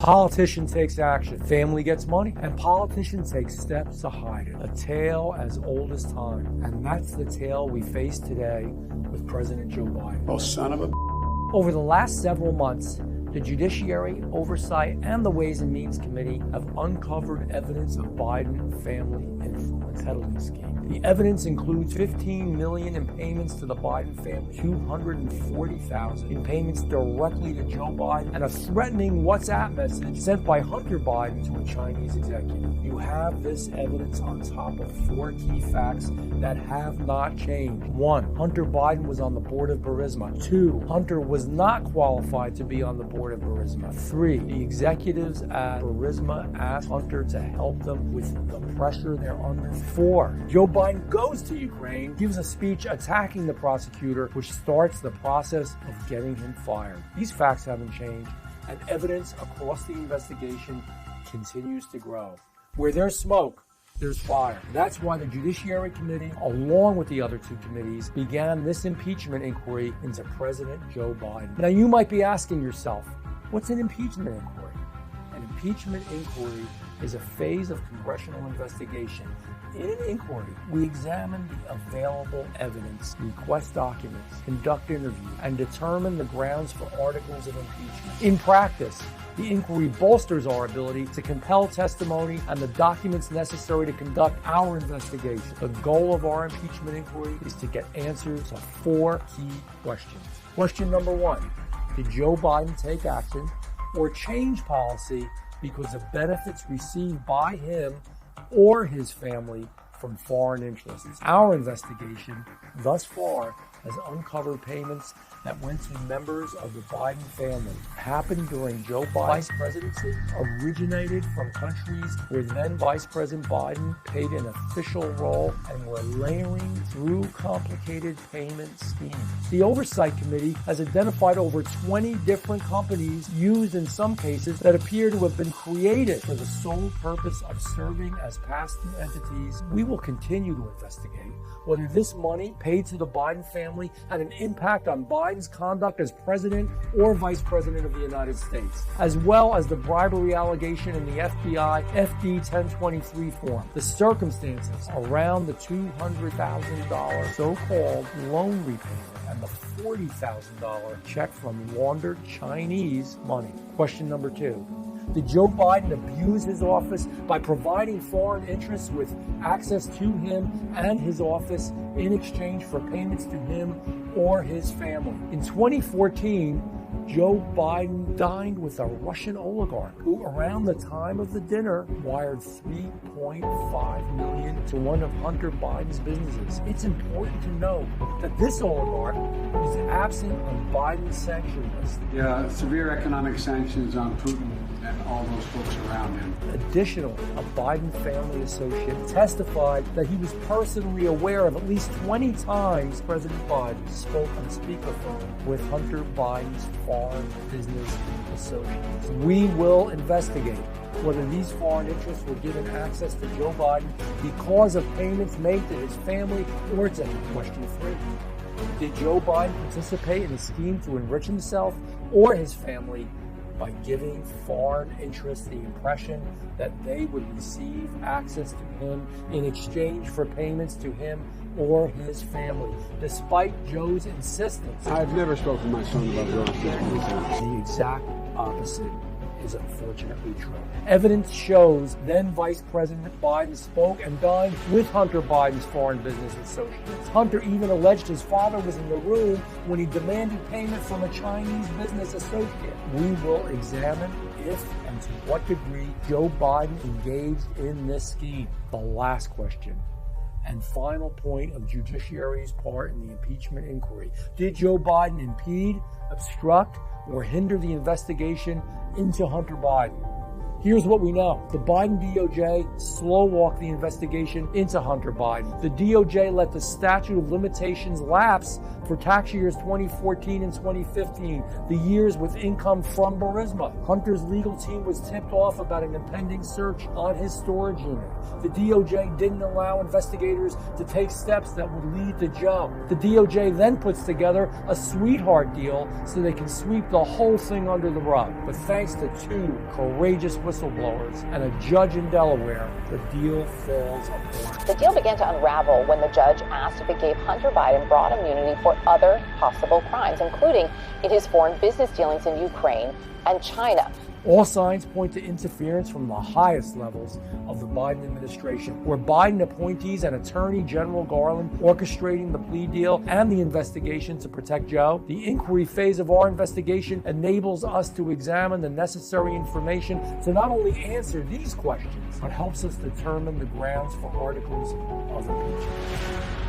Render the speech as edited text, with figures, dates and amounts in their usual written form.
Politician takes action, family gets money, and politician takes steps to hide it. A tale as old as time. And that's the tale we face today with President Joe Biden. Oh, son of a... Over the last several months, the Judiciary, Oversight, and the Ways and Means Committee have uncovered evidence of Biden family influence settlement scheme. The evidence includes $15 million in payments to the Biden family, $240,000 in payments directly to Joe Biden, and a threatening WhatsApp message sent by Hunter Biden to a Chinese executive. You have this evidence on top of 4 key facts that have not changed. 1. Hunter Biden was on the board of Burisma. 2. Hunter was not qualified to be on the board of Burisma. 3. The executives at Burisma asked Hunter to help them with the pressure they're under. 4. Joe Biden goes to Ukraine, gives a speech attacking the prosecutor, which starts the process of getting him fired. These facts haven't changed, and evidence across the investigation continues to grow. Where there's smoke, there's fire. That's why the Judiciary Committee, along with the other 2 committees, began this impeachment inquiry into President Joe Biden. Now, you might be asking yourself, what's an impeachment inquiry? An impeachment inquiry is a phase of congressional investigation. In an inquiry, we examine the available evidence, request documents, conduct interviews, and determine the grounds for articles of impeachment. In practice, the inquiry bolsters our ability to compel testimony and the documents necessary to conduct our investigation. The goal of our impeachment inquiry is to get answers to 4 key questions. Question number 1, did Joe Biden take action or change policy because of benefits received by him or his family from foreign interests? Our investigation thus far has uncovered payments that went to members of the Biden family, happened during Joe Biden's presidency, originated from countries where then Vice President Biden played an official role, and were layering through complicated payment schemes. The Oversight Committee has identified over 20 different companies used in some cases that appear to have been created for the sole purpose of serving as pass-through entities. We will continue to investigate whether this money paid to the Biden family had an impact on Biden's conduct as president or vice president of the United States, as well as the bribery allegation in the FBI FD 1023 form, the circumstances around the $200,000 so-called loan repayment, and the $40,000 check from laundered Chinese money. Question number 2. Did Joe Biden abuse his office by providing foreign interests with access to him and his office in exchange for payments to him or his family? In 2014, Joe Biden dined with a Russian oligarch who, around the time of the dinner, wired $3.5 million to one of Hunter Biden's businesses. It's important to note that this oligarch is absent on Biden's sanction list. Yeah, severe economic sanctions on Putin and all those folks around him. Additionally, a Biden family associate testified that he was personally aware of at least 20 times President Biden spoke on speakerphone with Hunter Biden's foreign business associates. We will investigate whether these foreign interests were given access to Joe Biden because of payments made to his family or to him. Question 3. Did Joe Biden participate in a scheme to enrich himself or his family by giving foreign interests the impression that they would receive access to him in exchange for payments to him or his family, despite Joe's insistence? I've never spoken to my son about Joe's. The exact opposite is unfortunately true. Evidence shows then Vice President Biden spoke and dined with Hunter Biden's foreign business associates. Hunter even alleged his father was in the room when he demanded payment from a Chinese business associate. We will examine if and to what degree Joe Biden engaged in this scheme. The last question and final point of Judiciary's part in the impeachment inquiry. Did Joe Biden impede, obstruct, or hinder the investigation into Hunter Biden? Here's what we know. The Biden DOJ slow-walked the investigation into Hunter Biden. The DOJ let the statute of limitations lapse for tax years 2014 and 2015, the years with income from Burisma. Hunter's legal team was tipped off about an impending search on his storage unit. The DOJ didn't allow investigators to take steps that would lead to Joe. The DOJ then puts together a sweetheart deal so they can sweep the whole thing under the rug. But thanks to two courageous whistleblowers and a judge in Delaware, the deal falls apart. The deal began to unravel when the judge asked if it gave Hunter Biden broad immunity for other possible crimes, including in his foreign business dealings in Ukraine and China. All signs point to interference from the highest levels of the Biden administration, where Biden appointees and Attorney General Garland orchestrating the plea deal and the investigation to protect Joe. The inquiry phase of our investigation enables us to examine the necessary information to not only answer these questions, but helps us determine the grounds for articles of impeachment.